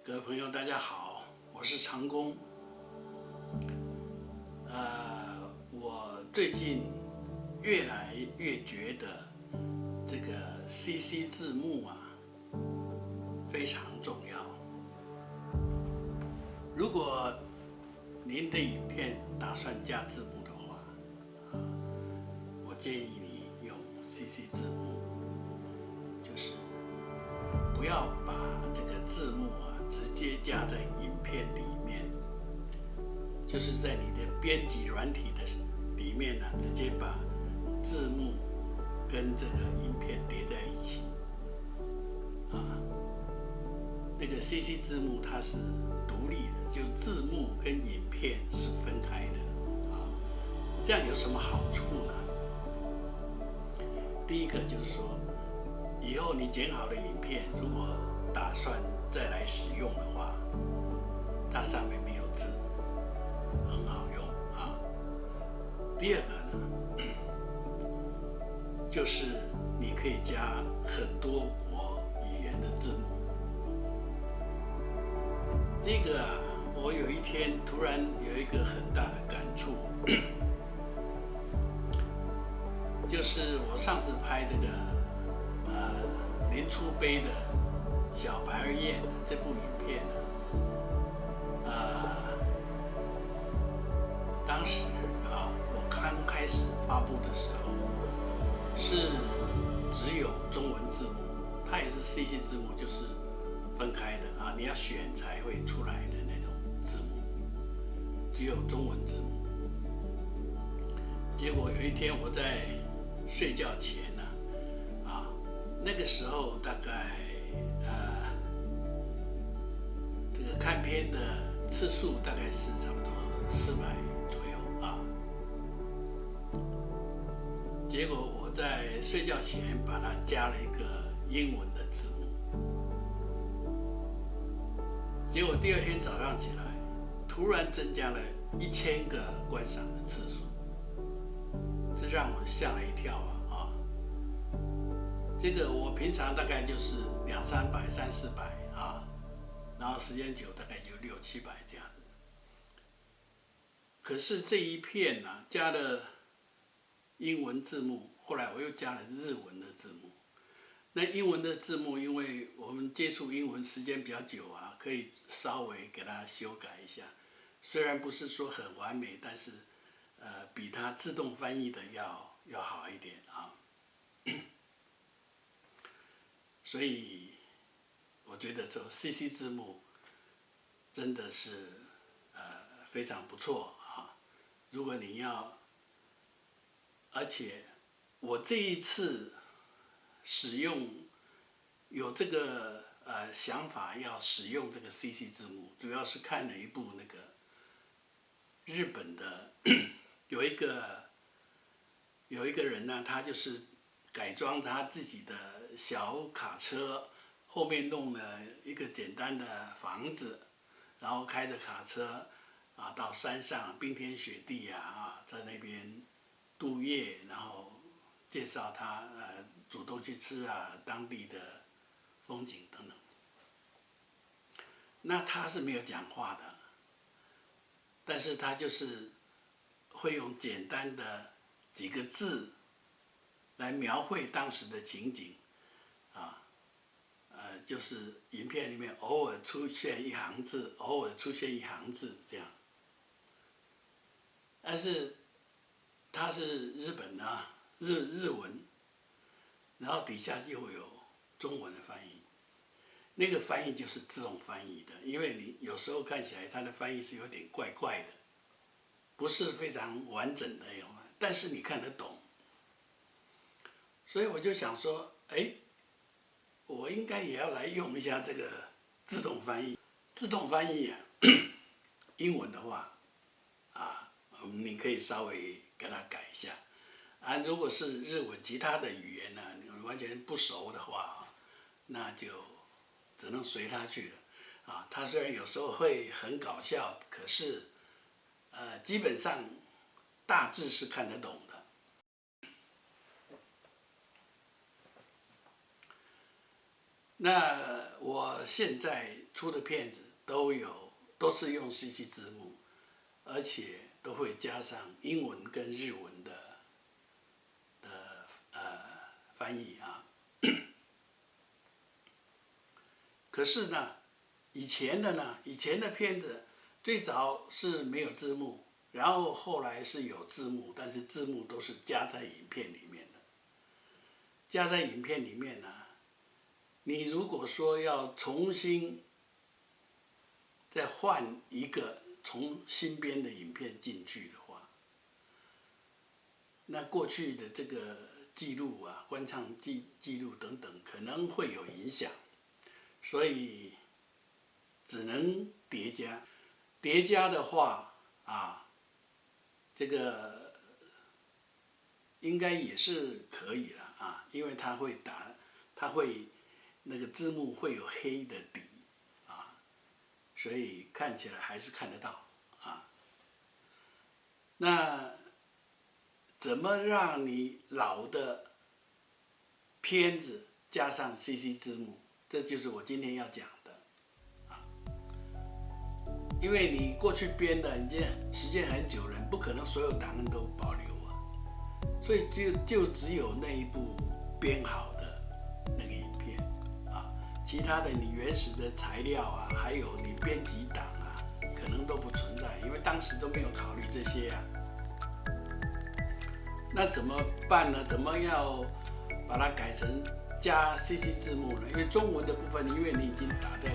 各位朋友，大家好，我是长工。我最近越来越觉得这个 CC 字幕非常重要。如果您的影片打算加字幕的话，我建议你用 CC 字幕，就是不要把这个字幕直接加在影片里面，就是在你的编辑软体的里面直接把字幕跟这个影片叠在一起。那个 CC 字幕它是独立的，就字幕跟影片是分开的。这样有什么好处呢？第一个就是说，以后你剪好的影片，如果打算再来使用的话，它上面没有字，很好用啊。第二个呢，就是你可以加很多国语言的字幕。这个我有一天突然有一个很大的感触，就是我上次拍这个林初悲的《小白儿宴》这部影片当时我刚开始发布的时候是只有中文字幕，它也是 CC 字幕，就是分开的你要选才会出来的那种字幕，只有中文字幕。结果有一天我在睡觉前那个时候大概这个看片的次数大概是差不多400左右结果我在睡觉前把它加了一个英文的字幕，结果第二天早上起来，突然增加了1000个观赏的次数，这让我吓了一跳这个我平常大概就是200-300、300-400然后时间久大概就600-700这样子。可是这一片加了英文字幕，后来我又加了日文的字幕。那英文的字幕，因为我们接触英文时间比较久可以稍微给它修改一下，虽然不是说很完美，但是比它自动翻译的要好一点所以我觉得这 CC 字幕真的是非常不错如果你要，而且我这一次使用有这个想法要使用这个 CC 字幕，主要是看了一部那个日本的有一个人他就是改装他自己的小卡车，后面弄了一个简单的房子，然后开着卡车到山上冰天雪地在那边度夜，然后介绍他煮东西吃当地的风景等等。那他是没有讲话的，但是他就是会用简单的几个字来描绘当时的情景就是影片里面偶尔出现一行字，偶尔出现一行字这样。但是它是日本日文，然后底下又有中文的翻译，那个翻译就是自动翻译的，因为你有时候看起来它的翻译是有点怪怪的，不是非常完整的但是你看得懂。所以我就想说，我应该也要来用一下这个自动翻译。自动翻译英文的话你可以稍微给它改一下如果是日文其他的语言你完全不熟的话那就只能随它去了它虽然有时候会很搞笑，可是基本上大致是看得懂的。那我现在出的片子都是用 CC 字幕，而且都会加上英文跟日文的翻译啊。可是呢，以前的片子最早是没有字幕，然后后来是有字幕，但是字幕都是加在影片里面的。加在影片里面呢，你如果说要重新再换一个从新编的影片进去的话，那过去的这个记录啊、观唱记录等等可能会有影响，所以只能叠加。叠加的话啊，这个应该也是可以了啊，因为它会那个字幕会有黑的底啊，所以看起来还是看得到啊。那怎么让你老的片子加上 CC 字幕？这就是我今天要讲的啊。因为你过去编的，已经时间很久了，不可能所有档案都保留啊，所以就只有那一部编好的那个影片啊，其他的你原始的材料啊，还有你编辑档啊，可能都不存在，因为当时都没有考虑这些啊。那怎么办呢？怎么要把它改成加 CC 字幕呢？因为中文的部分，因为你已经打在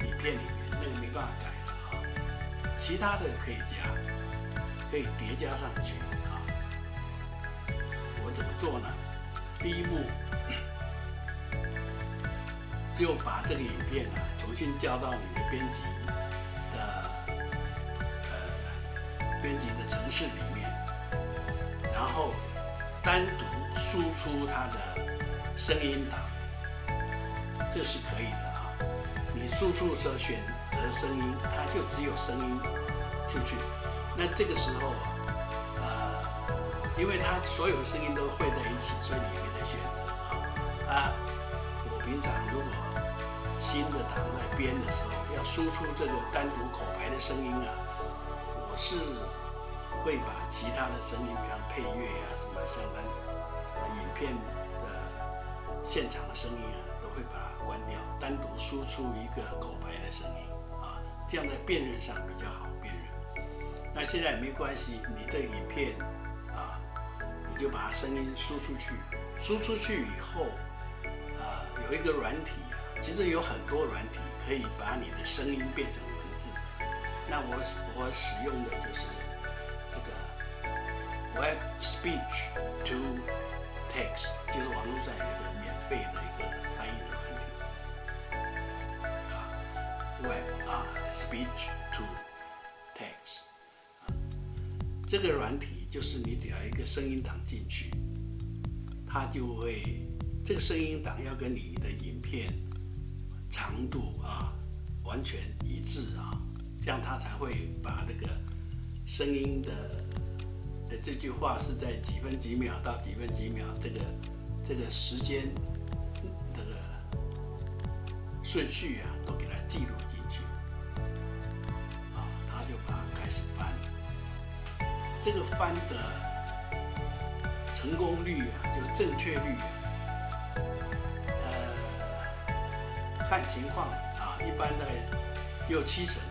影片里面，那个没办法改了啊。其他的可以加，可以叠加上去啊。我怎么做呢？第一步就把这个影片啊重新交到你的编辑的程式里面。然后单独输出它的声音档，这是可以的啊。你输出的时候选择声音，它就只有声音出去。那这个时候因为它所有声音都汇在一起，所以你也没得选择啊。我平常如果新的档在编的时候，要输出这个单独口白的声音啊，我是会把其他的声音，比方配乐啊，什么相关影片的现场的声音啊，都会把它关掉，单独输出一个口白的声音啊，这样在辨认上比较好辨认。那现在也没关系，你这个影片啊，你就把声音输出去，输出去以后有一个软体啊，其实有很多软体可以把你的声音变成文字的。那我使用的就是Web Speech to Text， 就是网络上有一个免费的一个翻译的软体Web Speech to Text 这个软体就是你只要一个声音档进去，它就会这个声音档要跟你的影片长度完全一致啊，这样它才会把那个声音的这句话是在几分几秒到几分几秒，这个时间这个顺序啊，都给它记录进去他就把它开始翻。这个翻的成功率就是正确率看情况一般大概6、7成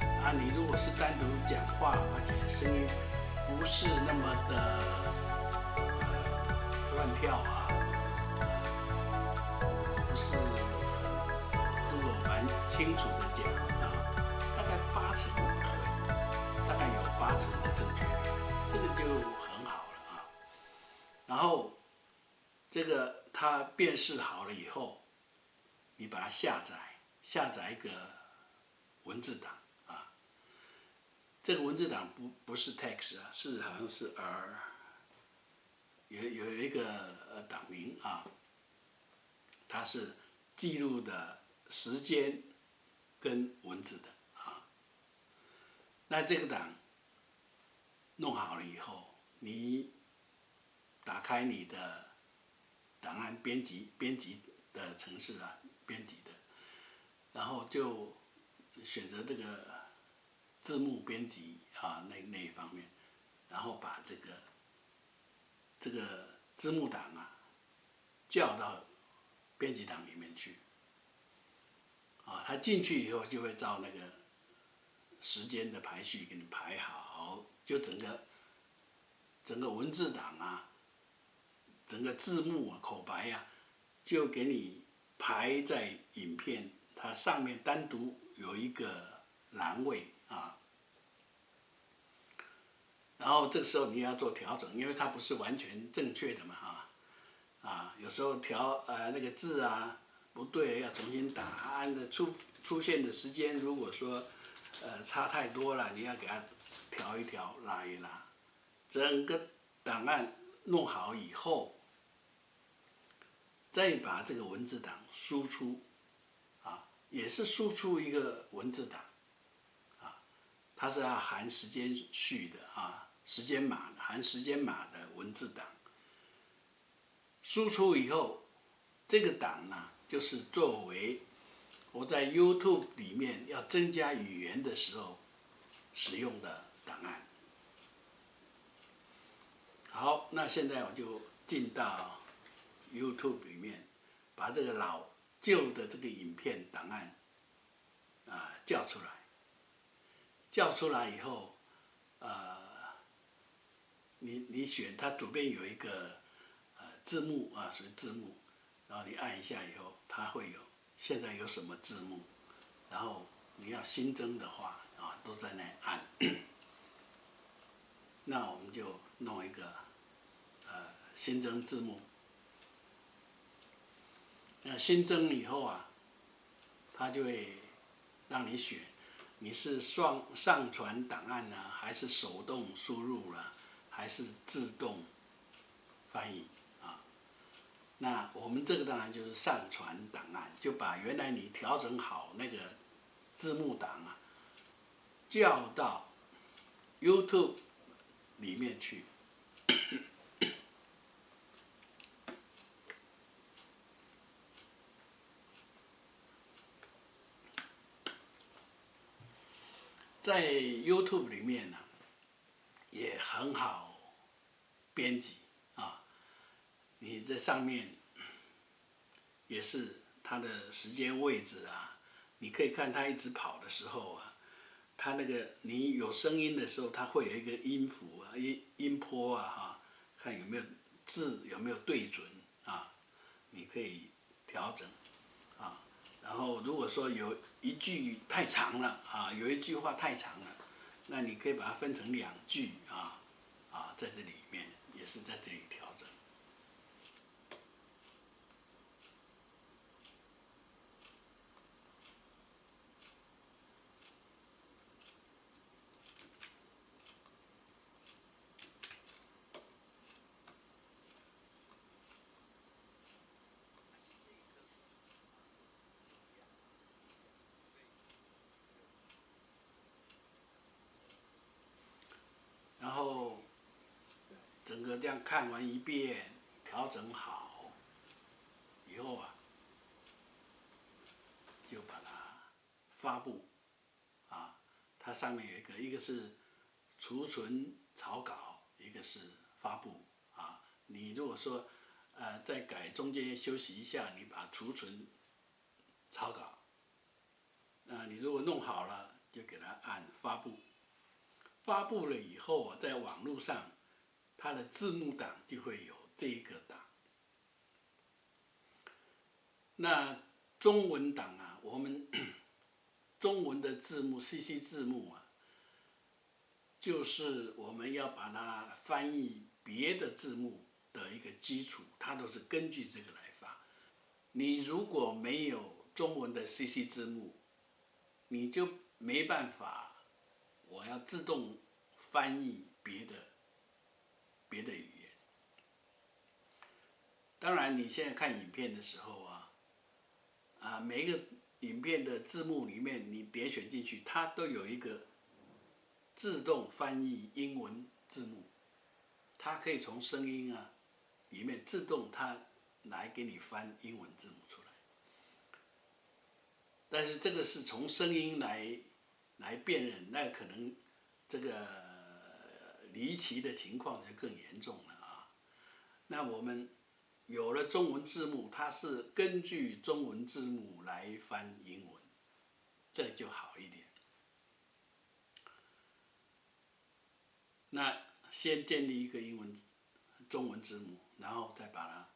你如果是单独讲话，而且声音不是那么的乱跳不是如果蛮清楚的讲大概8成可以，大概有8成的正确率，这个就很好了然后这个它辨识好了以后，你把它下载一个文字档这个文字档不是 text 是好像是有一个档名它是记录的时间跟文字的那这个档弄好了以后，你打开你的档案编辑的程式编辑的，就选择这个字幕编辑那一方面，然后把这个字幕档叫到编辑档里面去。他进去以后就会照那个时间的排序给你排好，就整个文字档整个字幕口白就给你排在影片它上面，单独有一个栏位然后这个时候你要做调整，因为它不是完全正确的嘛有时候那个字不对，要重新打，按的出现的时间，如果说差太多了，你要给它调一调，拉一拉。整个档案弄好以后，再把这个文字档输出也是输出一个文字档它是要含时间序的时间码的，含时间码的文字档。输出以后，这个档就是作为我在 YouTube 里面要增加语言的时候使用的档案。好，那现在我就进到 YouTube 里面，把这个旧的这个影片档案叫出来。叫出来以后，你选它左边有一个字幕属于字幕，然后你按一下以后，它会有现在有什么字幕，然后你要新增的话都在那按。那我们就弄一个新增字幕。那新增以后它就会让你选，你是上传档案还是手动输入还是自动翻译那我们这个当然就是上传档案，就把原来你调整好那个字幕档叫到 YouTube 里面去。在 YouTube 里面也很好编辑你在上面也是它的时间位置你可以看它一直跑的时候它那个你有声音的时候，它会有一个音符音波看有没有字有没有对准你可以调整然后如果说有一句太长了有一句话太长了，那你可以把它分成2句在这里面也是在这里调整。然后整个这样看完一遍，调整好以后就把它发布它上面有一个是储存草稿，一个是发布你如果说在改中间休息一下，你把储存草稿，你如果弄好了，就给它按发布。发布了以后在网络上，它的字幕档就会有这一个档。那中文档我们中文的字幕 CC 字幕就是我们要把它翻译别的字幕的一个基础，它都是根据这个来发。你如果没有中文的 CC 字幕，你就没办法，我要自动翻译别的语言。当然，你现在看影片的时候每一个影片的字幕里面，你点选进去，它都有一个自动翻译英文字幕，它可以从声音里面自动它来给你翻英文字幕出来。但是这个是从声音来辨认，那可能这个离奇的情况就更严重了啊。那我们有了中文字幕，它是根据中文字幕来翻英文，这就好一点。那先建立一个中文字幕，然后再把它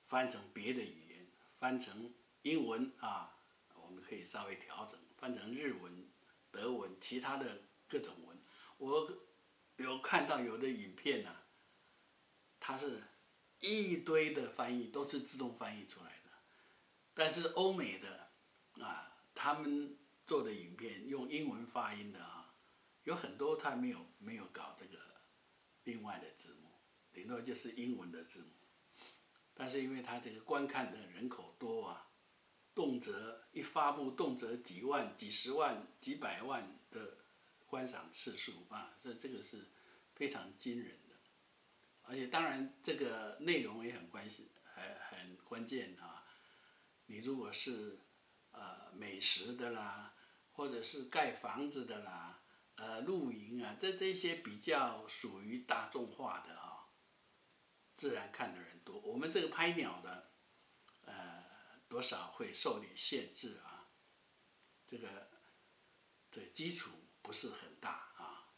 翻成别的语言，翻成英文啊，我们可以稍微调整，翻成日文、德文，其他的各种文。我有看到有的影片啊，它是一堆的翻译都是自动翻译出来的，但是欧美的啊，他们做的影片用英文发音的啊，有很多他没有搞这个另外的字幕，顶多就是英文的字幕。但是因为他这个观看的人口多啊，动辄一发布动辄几万、几十万、几百万的观赏次数啊，这个是非常惊人的。而且当然这个内容也很很关键啊。你如果是美食的啦，或者是盖房子的啦，露营啊，这些比较属于大众化的啊，自然看的人多。我们这个拍鸟的，多少会受点限制啊。这个基础不是很大啊。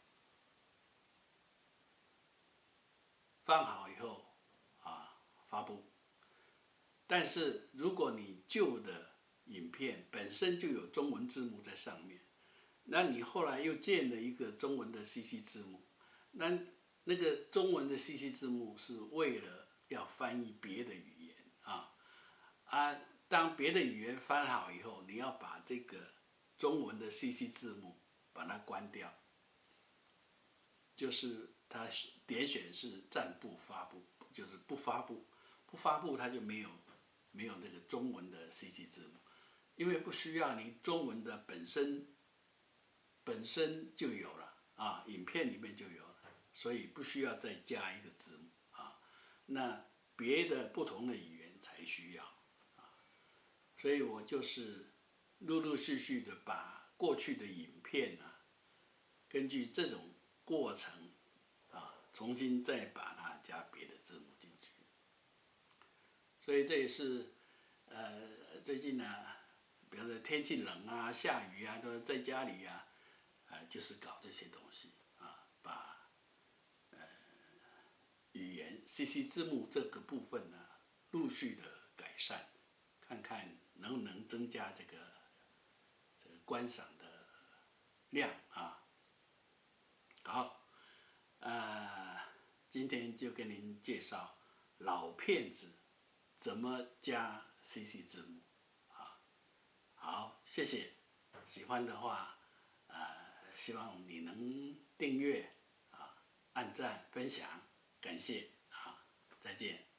放好以后啊，发布。但是如果你旧的影片本身就有中文字幕在上面，那你后来又建了一个中文的 CC 字幕，那个中文的 CC 字幕是为了要翻译别的语言啊，当别的语言翻好以后，你要把这个中文的 CC 字幕把它关掉，就是它点选是暂不发布，就是不发布，不发布它就没有这个中文的 CC 字幕，因为不需要，你中文的本身就有了啊，影片里面就有了，所以不需要再加一个字幕啊。那别的不同的语言才需要啊，所以我就是陆陆续续的把过去的影片啊，根据这种过程啊，重新再把它加别的字幕进去。所以这也是最近呢，比如说天气冷啊、下雨啊，都在家里啊，就是搞这些东西啊，把语言 CC 字幕这个部分呢，陆续的改善，看看能不能增加这个观赏的量啊。好，今天就跟您介绍老片子怎么加 CC 字幕啊。好，谢谢。喜欢的话，希望你能订阅啊、按赞、分享，感谢啊，再见。